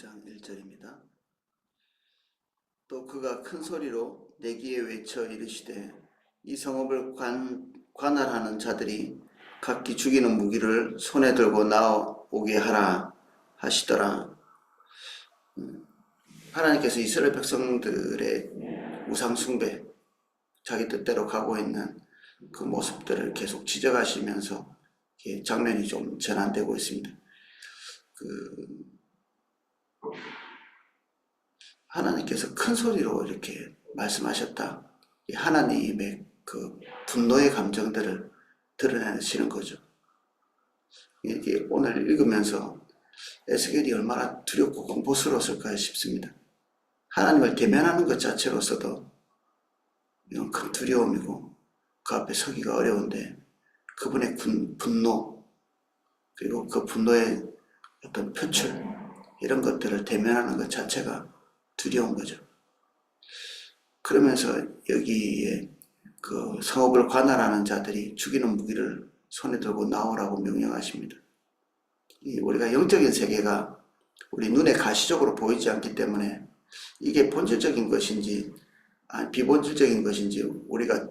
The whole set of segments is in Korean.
5장 1절입니다. 또 그가 큰 소리로 내기에 외쳐 이르시되 이 성읍을 관할하는 자들이 각기 죽이는 무기를 손에 들고 나오게 하라 하시더라. 하나님께서 이스라엘 백성들의 우상 숭배, 자기 뜻대로 가고 있는 그 모습들을 계속 지적하시면서 장면이 좀 전환되고 있습니다. 하나님께서 큰 소리로 이렇게 말씀하셨다. 하나님의 그 분노의 감정들을 드러내시는 거죠. 이게 오늘 읽으면서 에스겔이 얼마나 두렵고 공포스러웠을까 싶습니다. 하나님을 대면하는 것 자체로서도 이건 큰 두려움이고 그 앞에 서기가 어려운데 그분의 분노 그리고 그 분노의 어떤 표출 이런 것들을 대면하는 것 자체가 두려운 거죠. 그러면서 여기에 그 성읍을 관할하는 자들이 죽이는 무기를 손에 들고 나오라고 명령하십니다. 우리가 영적인 세계가 우리 눈에 가시적으로 보이지 않기 때문에 이게 본질적인 것인지 비본질적인 것인지 우리가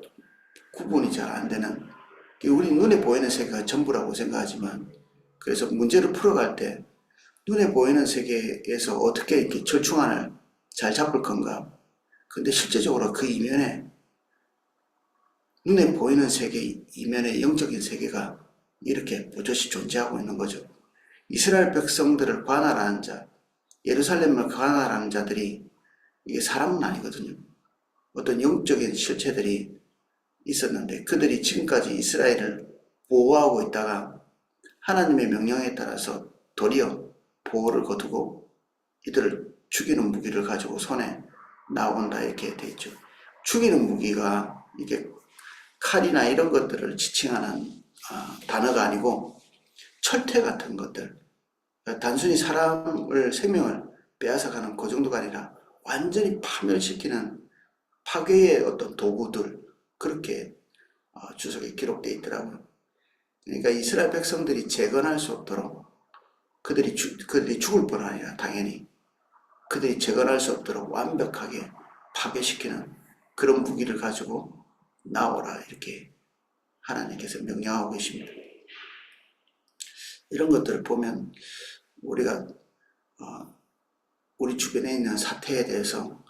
구분이 잘 안 되는, 우리 눈에 보이는 세계가 전부라고 생각하지만, 그래서 문제를 풀어갈 때 눈에 보이는 세계에서 어떻게 이렇게 절충안을 잘 잡을 건가. 근데 실제적으로 그 이면에, 눈에 보이는 세계 이면에 영적인 세계가 이렇게 보조시 존재하고 있는 거죠. 이스라엘 백성들을 관할하는 자, 예루살렘을 관할하는 자들이 이게 사람은 아니거든요. 어떤 영적인 실체들이 있었는데 그들이 지금까지 이스라엘을 보호하고 있다가 하나님의 명령에 따라서 도리어 보호를 거두고 이들을 죽이는 무기를 가지고 손에 나온다 이렇게 돼 있죠. 죽이는 무기가 이게 칼이나 이런 것들을 지칭하는 단어가 아니고 철퇴 같은 것들, 단순히 사람을 생명을 빼앗아가는 그 정도가 아니라 완전히 파멸시키는 파괴의 어떤 도구들, 그렇게 주석에 기록되어 있더라고요. 그러니까 이스라엘 백성들이 재건할 수 없도록 그들이 죽을 뿐 아니라 당연히 그들이 재건할 수 없도록 완벽하게 파괴시키는 그런 무기를 가지고 나오라 이렇게 하나님께서 명령하고 계십니다. 이런 것들을 보면 우리가 우리 주변에 있는 사태에 대해서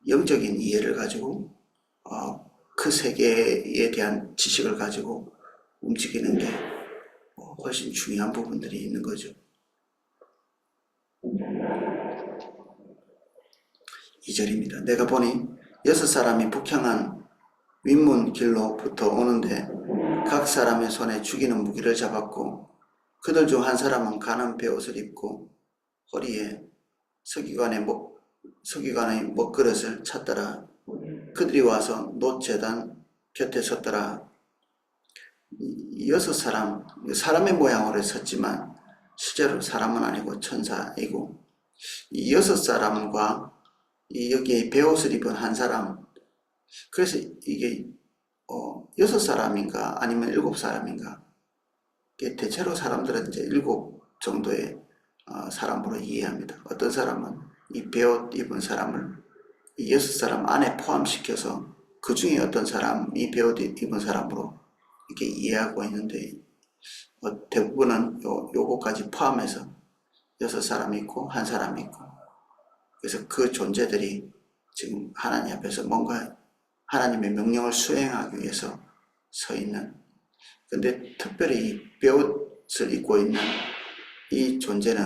영적인 이해를 가지고 그 세계에 대한 지식을 가지고 움직이는 게 훨씬 중요한 부분들이 있는 거죠. 2절입니다. 내가 보니 6사람이 북향한 윗문 길로부터 오는데 각 사람의 손에 죽이는 무기를 잡았고 그들 중 한 사람은 가는 베옷을 입고 허리에 서기관의 먹그릇을 찼더라. 그들이 와서 놋제단 곁에 섰더라. 6사람, 사람의 모양으로 섰지만 실제로 사람은 아니고 천사이고, 이 6사람과 여기에 베옷을 입은 한 사람, 그래서 이게 6사람인가 아니면 7사람인가, 대체로 사람들은 이제 7 정도의 사람으로 이해합니다. 어떤 사람은 이 베옷 입은 사람을 이 6사람 안에 포함시켜서 그 중에 어떤 사람이 베옷 입은 사람으로 이렇게 이해하고 있는데, 대부분은 요거까지 포함해서 6사람이 있고 한 사람이 있고, 그래서 그 존재들이 지금 하나님 앞에서 뭔가 하나님의 명령을 수행하기 위해서 서 있는, 근데 특별히 이 베옷을 입고 있는 이 존재는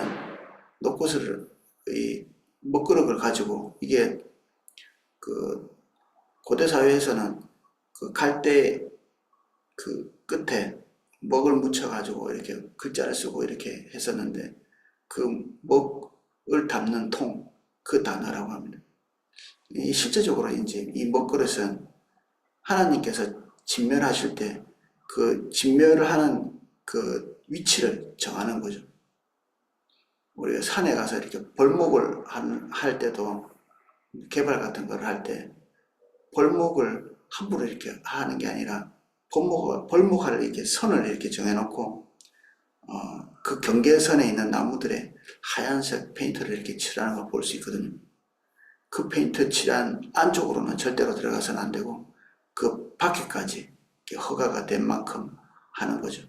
이 먹그릇을 가지고, 이게 그 고대 사회에서는 그 갈대 그 끝에 먹을 묻혀가지고 이렇게 글자를 쓰고 이렇게 했었는데, 그 먹을 담는 통, 그 단어라고 합니다. 실제적으로 이제 이 먹그릇은 하나님께서 진멸하실 때 그 진멸을 하는 그 위치를 정하는 거죠. 우리가 산에 가서 이렇게 벌목을 할 때도, 개발 같은 걸 할 때 벌목을 함부로 이렇게 하는 게 아니라 벌목을 이렇게 선을 이렇게 정해놓고 그 경계선에 있는 나무들에 하얀색 페인트를 이렇게 칠하는 걸 볼 수 있거든요. 그 페인트 칠한 안쪽으로는 절대로 들어가서는 안 되고 그 밖에까지 허가가 된 만큼 하는 거죠.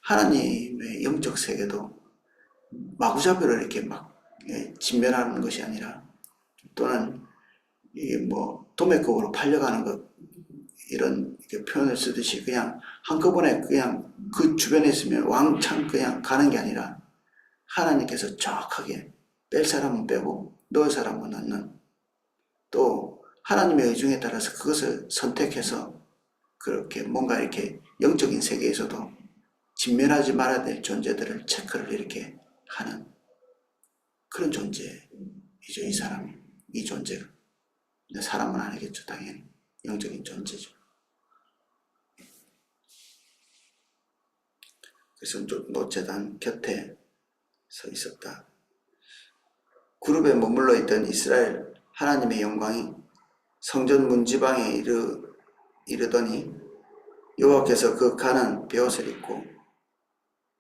하나님의 영적 세계도 마구잡이로 이렇게 막 진멸하는 것이 아니라, 또는 이게 뭐 도매급으로 팔려가는 것, 이런 표현을 쓰듯이 그냥 한꺼번에 그냥 그 주변에 있으면 왕창 그냥 가는 게 아니라, 하나님께서 정확하게 뺄 사람은 빼고 넣을 사람은 넣는, 또 하나님의 의중에 따라서 그것을 선택해서 그렇게 뭔가 이렇게 영적인 세계에서도 진멸하지 말아야 될 존재들을 체크를 이렇게 하는 그런 존재이죠, 이 사람이, 이 존재가. 근데 사람은 아니겠죠, 당연히. 영적인 존재죠. 그래서 노제단 곁에 서 있었다. 그룹에 머물러 있던 이스라엘 하나님의 영광이 성전 문지방에 이르더니 여호와께서 그 가는 베옷을 입고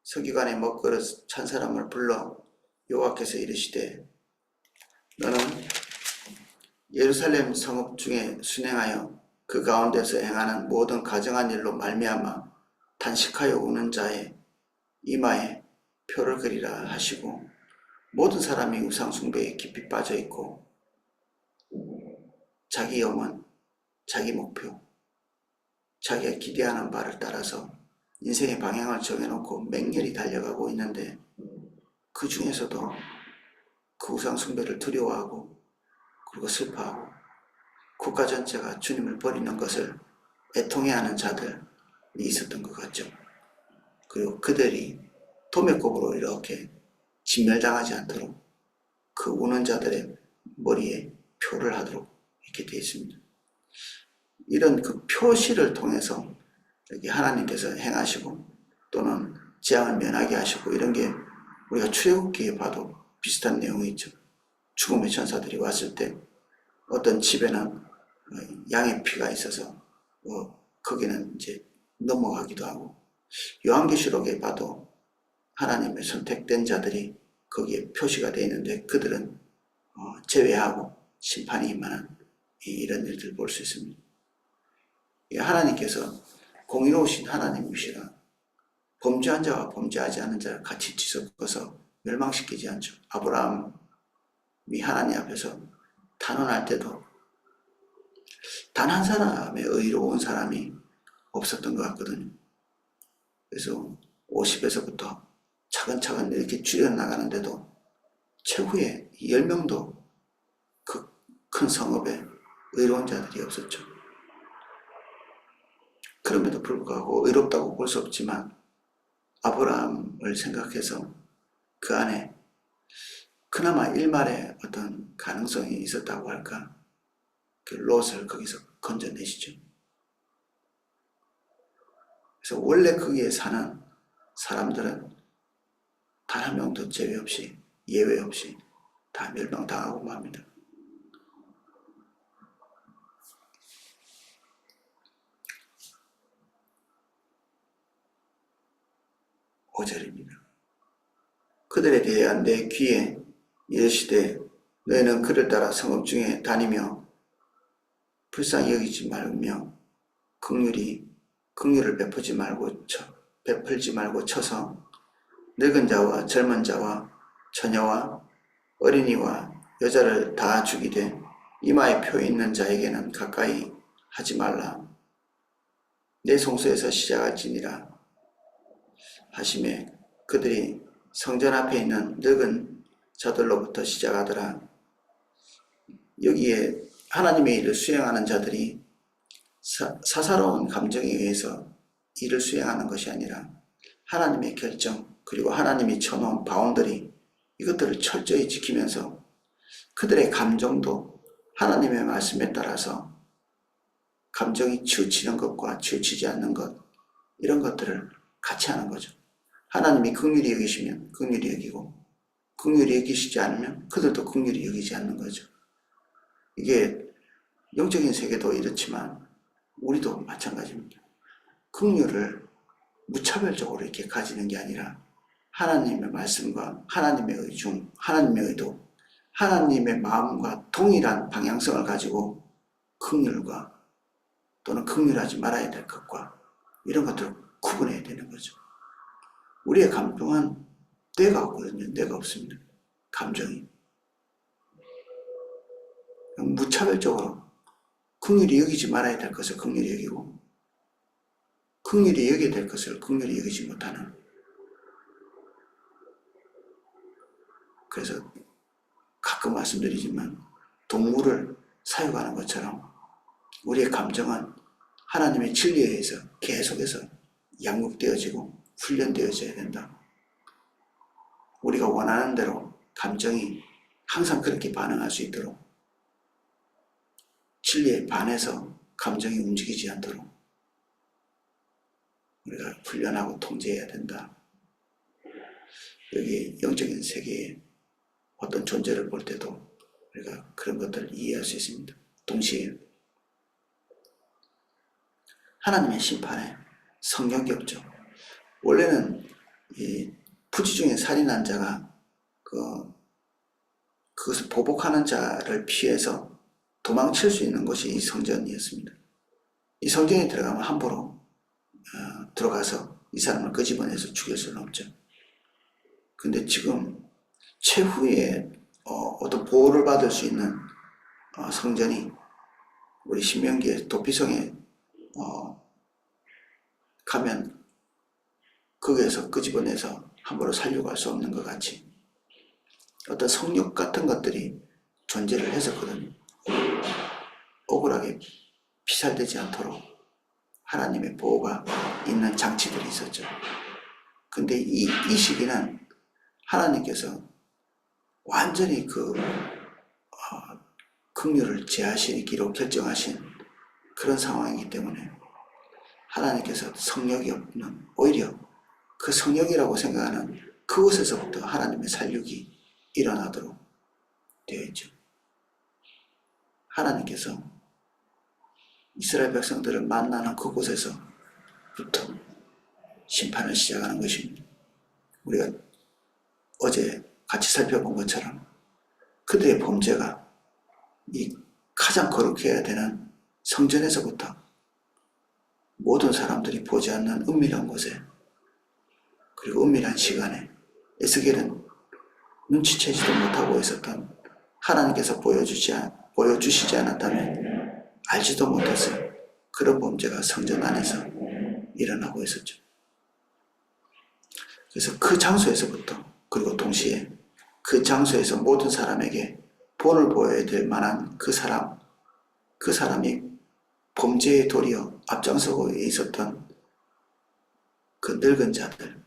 서기관의 먹그릇 찬 사람을 불러 여호와께서 이르시되, 너는 예루살렘 성읍 중에 순행하여 그 가운데서 행하는 모든 가정한 일로 말미암아 단식하여 우는 자의 이마에 표를 그리라 하시고, 모든 사람이 우상 숭배에 깊이 빠져 있고 자기 영혼, 자기 목표, 자기가 기대하는 바를 따라서 인생의 방향을 정해놓고 맹렬히 달려가고 있는데, 그 중에서도 그 우상 숭배를 두려워하고 그리고 슬퍼하고 국가 전체가 주님을 버리는 것을 애통해하는 자들이 있었던 것 같죠. 그리고 그들이 도매급으로 이렇게 진멸당하지 않도록 그 우는 자들의 머리에 표를 하도록 이렇게 되어 있습니다. 이런 그 표시를 통해서 이렇게 하나님께서 행하시고 또는 재앙을 면하게 하시고, 이런 게 우리가 출애굽기에 봐도 비슷한 내용이 있죠. 죽음의 천사들이 왔을 때 어떤 집에는 양의 피가 있어서 거기는 이제 넘어가기도 하고, 요한계시록에 봐도 하나님의 선택된 자들이 거기에 표시가 되어 있는데 그들은 제외하고 심판이 임하는 이런 일들을 볼 수 있습니다. 하나님께서 공의로우신 하나님이시라 범죄한 자와 범죄하지 않은 자를 같이 뒤섞어서 멸망시키지 않죠. 아브라함이 하나님 앞에서 탄원할 때도 단 한 사람의 의로운 사람이 없었던 것 같거든요. 그래서 50에서부터 차근차근 이렇게 줄여나가는데도 최후에 10명도 그 큰 성읍에 의로운 자들이 없었죠. 그럼에도 불구하고 의롭다고 볼 수 없지만 아브라함을 생각해서 그 안에 그나마 일말의 어떤 가능성이 있었다고 할까, 그 롯을 거기서 건져내시죠. 그래서 원래 거기에 사는 사람들은 단 한 명도 제외 없이, 예외 없이 다 멸망당하고 맙니다. 5절입니다. 그들에 대한 내 귀에 이르시되, 너희는 그를 따라 성읍 중에 다니며 불쌍히 여기지 말며 긍휼을 베풀지 말고 쳐서 늙은 자와 젊은 자와 처녀와 어린이와 여자를 다 죽이되 이마에 표 있는 자에게는 가까이 하지 말라. 내 송수에서 시작할지니라 하시매, 그들이 성전 앞에 있는 늙은 자들로부터 시작하더라. 여기에 하나님의 일을 수행하는 자들이 사사로운 감정에 의해서 일을 수행하는 것이 아니라 하나님의 결정, 그리고 하나님이 쳐놓은 바운더리, 이것들을 철저히 지키면서 그들의 감정도 하나님의 말씀에 따라서 감정이 치우치는 것과 치우치지 않는 것, 이런 것들을 같이 하는 거죠. 하나님이 긍휼히 여기시면 긍휼히 여기고, 긍휼히 여기시지 않으면 그들도 긍휼히 여기지 않는 거죠. 이게 영적인 세계도 이렇지만 우리도 마찬가지입니다. 긍휼을 무차별적으로 이렇게 가지는 게 아니라 하나님의 말씀과 하나님의 의중, 하나님의 의도, 하나님의 마음과 동일한 방향성을 가지고 긍휼과 또는 긍휼하지 말아야 될 것과 이런 것들을 구분해야 되는 거죠. 우리의 감정은 뇌가 없거든요. 뇌가 없습니다. 감정이. 무차별적으로 긍휼히 여기지 말아야 될 것을 긍휼히 여기고 긍휼히 여겨야 될 것을 긍휼히 여기지 못하는. 그래서 가끔 말씀드리지만 동물을 사육하는 것처럼 우리의 감정은 하나님의 진리에 의해서 계속해서 양육되어지고 훈련되어져야 된다. 우리가 원하는 대로 감정이 항상 그렇게 반응할 수 있도록 진리에 반해서 감정이 움직이지 않도록 우리가 훈련하고 통제해야 된다. 여기 영적인 세계에 어떤 존재를 볼 때도 우리가 그런 것들을 이해할 수 있습니다. 동시에 하나님의 심판에 성경이 없죠. 원래는 이 부지 중에 살인한 자가 그것을 보복하는 자를 피해서 도망칠 수 있는 곳이 이 성전이었습니다. 이 성전에 들어가면 함부로 들어가서 이 사람을 끄집어내서 죽일 수는 없죠. 근데 지금 최후의 어떤 보호를 받을 수 있는 성전이 우리 신명기의 도피성에 가면 거기에서 끄집어내서 함부로 살려고 할 수 없는 것 같이 어떤 성욕 같은 것들이 존재를 했었거든요. 억울하게 피살되지 않도록 하나님의 보호가 있는 장치들이 있었죠. 근데 이 시기는 하나님께서 완전히 긍휼을 제하시기로 결정하신 그런 상황이기 때문에 하나님께서 성욕이 없는, 오히려 그 성욕이라고 생각하는 그곳에서부터 하나님의 살육이 일어나도록 되어 있죠. 하나님께서 이스라엘 백성들을 만나는 그곳에서부터 심판을 시작하는 것입니다. 우리가 어제 같이 살펴본 것처럼 그들의 범죄가 이 가장 거룩해야 되는 성전에서부터 모든 사람들이 보지 않는 은밀한 곳에 그리고 은밀한 시간에 에스겔은 눈치채지도 못하고 있었던 하나님께서 보여주시지 않았다면 알지도 못했을 그런 범죄가 성전 안에서 일어나고 있었죠. 그래서 그 장소에서부터 그리고 동시에 그 장소에서 모든 사람에게 본을 보여야 될 만한 그 사람이 범죄의 도리어 앞장서고 있었던 그 늙은 자들,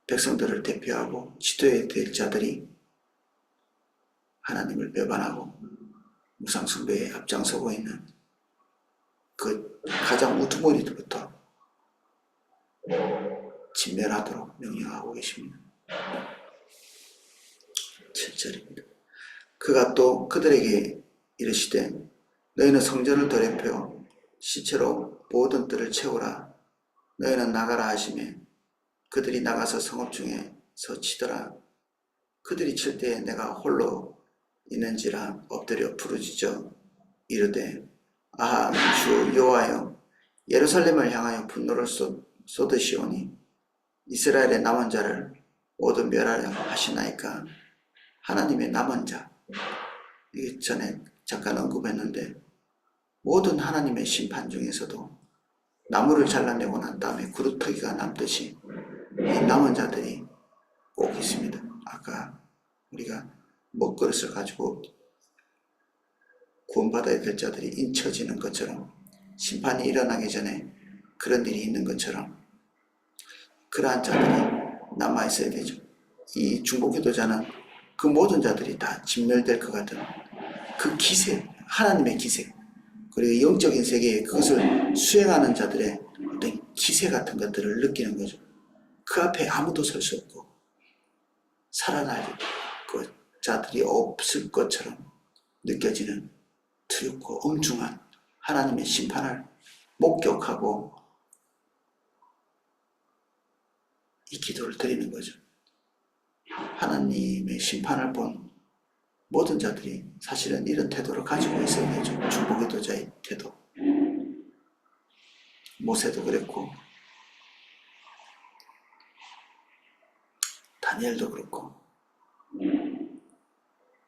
백성들을 대표하고 지도해야 될 자들이 하나님을 배반하고 우상숭배에 앞장서고 있는 그 가장 우두머리부터 진멸하도록 명령하고 계십니다. 7절입니다. 그가 또 그들에게 이르시되 너희는 성전을 더럽혀 시체로 모든 뜰을 채우라. 너희는 나가라 하시매 그들이 나가서 성읍 중에서 치더라. 그들이 칠 때에 내가 홀로 있는지라 엎드려 부르짖어 이르되 아하 주 여호와여 예루살렘을 향하여 분노를 쏟으시오니 이스라엘의 남은 자를 모두 멸하려 하시나이까. 하나님의 남은 자, 이게 전에 잠깐 언급했는데 모든 하나님의 심판 중에서도 나무를 잘라내고 난 다음에 그루터기가 남듯이 이 남은 자들이 꼭 있습니다. 아까 우리가 먹그릇을 가지고 구원받아야 될 자들이 인쳐지는 것처럼 심판이 일어나기 전에 그런 일이 있는 것처럼 그러한 자들이 남아있어야 되죠. 이 중보기도자는 그 모든 자들이 다 진멸될 것 같은 그 기세, 하나님의 기세, 그리고 영적인 세계에 그것을 수행하는 자들의 어떤 기세 같은 것들을 느끼는 거죠. 그 앞에 아무도 설 수 없고 살아날 그 자들이 없을 것처럼 느껴지는 두렵고 엄중한 하나님의 심판을 목격하고 이 기도를 드리는 거죠. 하나님의 심판을 본 모든 자들이 사실은 이런 태도를 가지고 있어야 되죠. 중보기도자의 태도. 모세도 그랬고 다니엘도 그렇고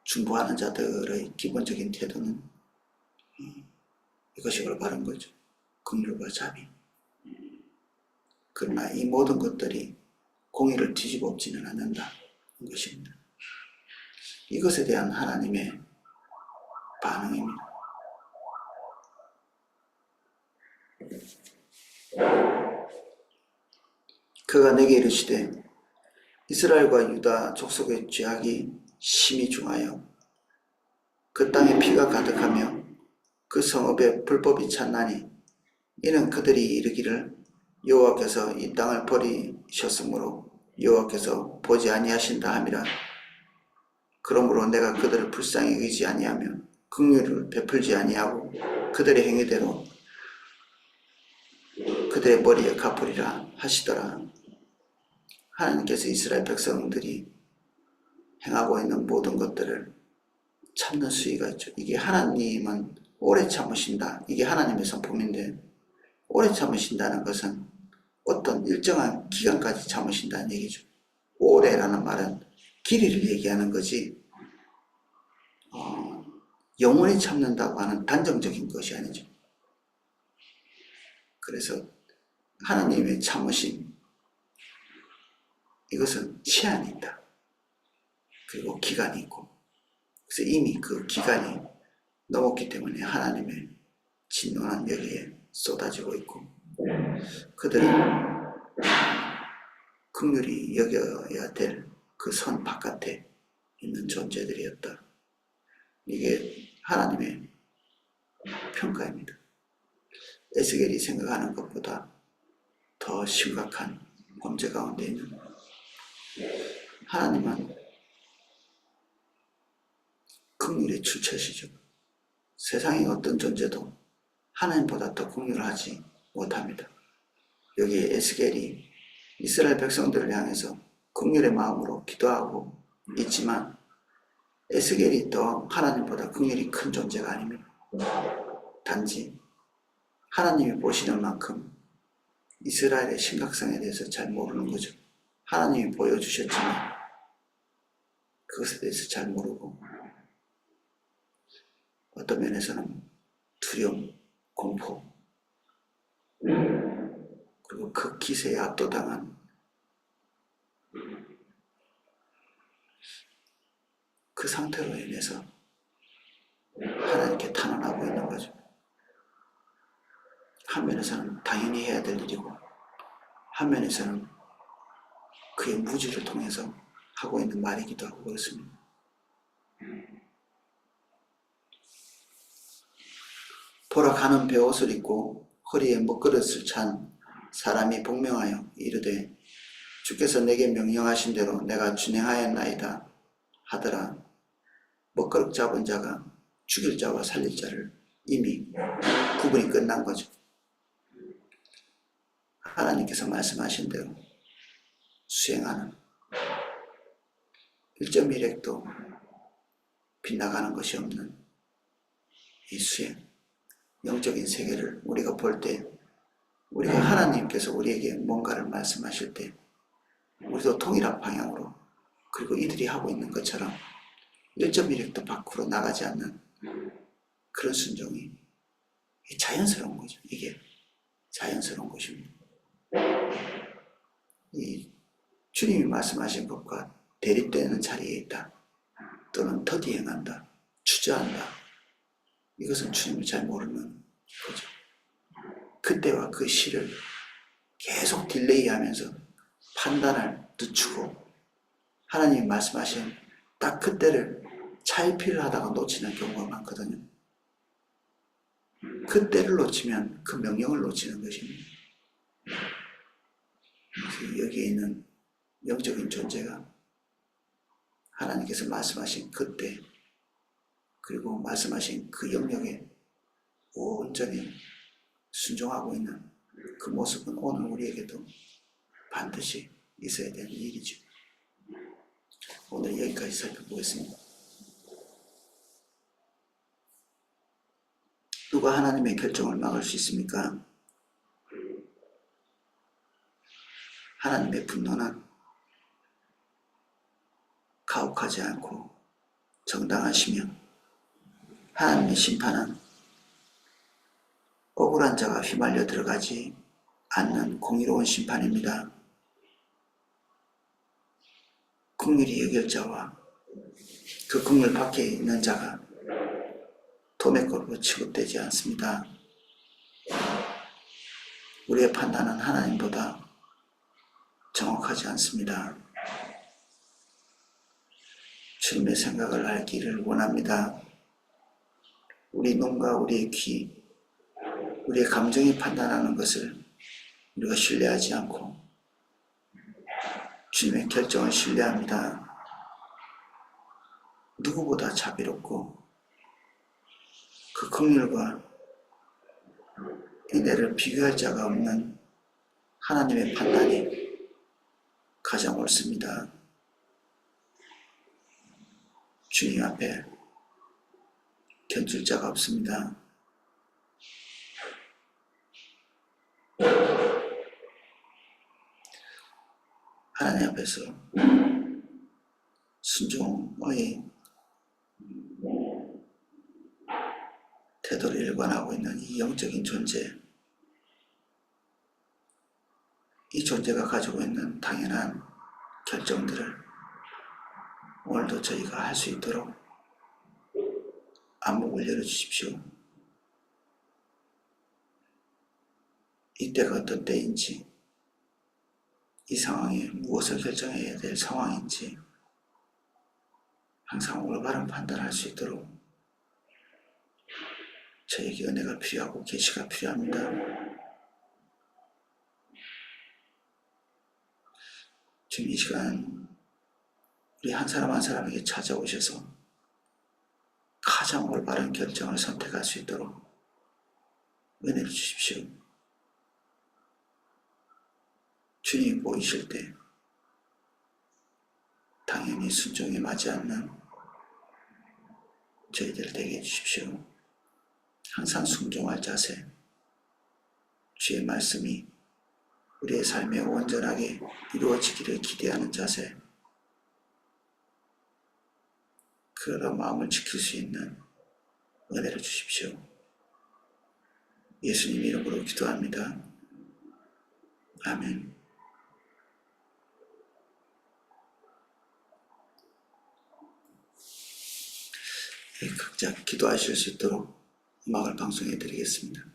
중보하는 자들의 기본적인 태도는 이것이 올바른 거죠. 긍휼과 자비. 그러나 이 모든 것들이 공의를 뒤집어 엎지는 않는다는 것입니다. 이것에 대한 하나님의 반응입니다. 그가 내게 이르시되 이스라엘과 유다 족속의 죄악이 심히 중하여 그 땅에 피가 가득하며 그 성읍에 불법이 찼나니 이는 그들이 이르기를 여호와께서 이 땅을 버리셨으므로 여호와께서 보지 아니하신다 함이라. 그러므로 내가 그들을 불쌍히 여기지 아니하며 긍휼을 베풀지 아니하고 그들의 행위대로 그들의 머리에 갚으리라 하시더라. 하나님께서 이스라엘 백성들이 행하고 있는 모든 것들을 참는 수위가 있죠. 이게 하나님은 오래 참으신다. 이게 하나님의 성품인데 오래 참으신다는 것은 어떤 일정한 기간까지 참으신다는 얘기죠. 오래라는 말은 길이를 얘기하는 거지 영원히 참는다고 하는 단정적인 것이 아니죠. 그래서 하나님의 참으심, 이것은 시한이 있다. 그리고 기간이 있고, 그래서 이미 그 기간이 넘었기 때문에 하나님의 진노는 여기에 쏟아지고 있고, 그들은 긍휼히 여겨야 될 그 선 바깥에 있는 존재들이었다. 이게 하나님의 평가입니다. 에스겔이 생각하는 것보다 더 심각한 범죄 가운데 있는 하나님은 긍휼의 출처시죠. 세상의 어떤 존재도 하나님보다 더 긍휼하지 못합니다. 여기에 에스겔이 이스라엘 백성들을 향해서 긍휼의 마음으로 기도하고 있지만 에스겔이 또 하나님보다 긍휼이 큰 존재가 아닙니다. 단지 하나님이 보시는 만큼 이스라엘의 심각성에 대해서 잘 모르는 거죠. 하나님이 보여주셨지만 그것에 대해서 잘 모르고 어떤 면에서는 두려움, 공포, 그리고 그 기세에 압도당한 그 상태로 인해서 하나님께 탄원하고 있는 거죠. 한 면에서는 당연히 해야 될 일이고 한 면에서는 그의 무지를 통해서 하고 있는 말이기도 하고 그렇습니다. 보라, 가는 베옷을 입고 허리에 먹그릇을 찬 사람이 복명하여 이르되 주께서 내게 명령하신 대로 내가 준행하였나이다 하더라. 먹그릇 잡은 자가 죽일 자와 살릴 자를 이미 구분이 끝난 거죠. 하나님께서 말씀하신 대로 수행하는 1.1핵도 빗나가는 것이 없는 이 수행, 영적인 세계를 우리가 볼 때, 우리가 하나님께서 우리에게 뭔가를 말씀하실 때 우리도 동일한 방향으로, 그리고 이들이 하고 있는 것처럼 1.1핵도 밖으로 나가지 않는 그런 순종이 자연스러운 거죠. 이게 자연스러운 것입니다. 이 주님이 말씀하신 것과 대립되는 자리에 있다, 또는 더디 행한다, 주저한다, 이것은 주님을 잘 모르는 거죠. 그때와 그 시를 계속 딜레이하면서 판단을 늦추고 하나님이 말씀하신 딱 그때를 차일피일 하다가 놓치는 경우가 많거든요. 그때를 놓치면 그 명령을 놓치는 것입니다. 여기에 있는 영적인 존재가 하나님께서 말씀하신 그때, 그리고 말씀하신 그 영역에 온전히 순종하고 있는 그 모습은 오늘 우리에게도 반드시 있어야 되는 일이죠. 오늘 여기까지 살펴보겠습니다. 누가 하나님의 결정을 막을 수 있습니까? 하나님의 분노는 가혹하지 않고 정당하시며 하나님의 심판은 억울한 자가 휘말려 들어가지 않는 공의로운 심판입니다. 긍휼히 여길 자와 그 긍휼 밖에 있는 자가 도매꼴로 취급되지 않습니다. 우리의 판단은 하나님보다 정확하지 않습니다. 주님의 생각을 알기를 원합니다. 우리 눈과 우리의 귀, 우리의 감정이 판단하는 것을 우리가 신뢰하지 않고 주님의 결정을 신뢰합니다. 누구보다 자비롭고 그 긍휼과 인애를 비교할 자가 없는 하나님의 판단이 가장 옳습니다. 주님 앞에 견줄 자가 없습니다. 하나님 앞에서 순종의 태도를 일관하고 있는 이 영적인 존재, 이 존재가 가지고 있는 당연한 결정들을 오늘도 저희가 할 수 있도록 안목을 열어주십시오. 이때가 어떤 때인지, 이 상황에 무엇을 결정해야 될 상황인지 항상 올바른 판단할 수 있도록 저에게 은혜가 필요하고 계시가 필요합니다. 지금 이 시간 우리 한 사람 한 사람에게 찾아오셔서 가장 올바른 결정을 선택할 수 있도록 은혜를 주십시오. 주님이 보이실 때 당연히 순종에 맞지 않는 저희들 되게 해주십시오. 항상 순종할 자세, 주의 말씀이 우리의 삶에 온전하게 이루어지기를 기대하는 자세, 그런 마음을 지킬 수 있는 은혜를 주십시오. 예수님 이름으로 기도합니다. 아멘. 각자 기도하실 수 있도록 음악을 방송해 드리겠습니다.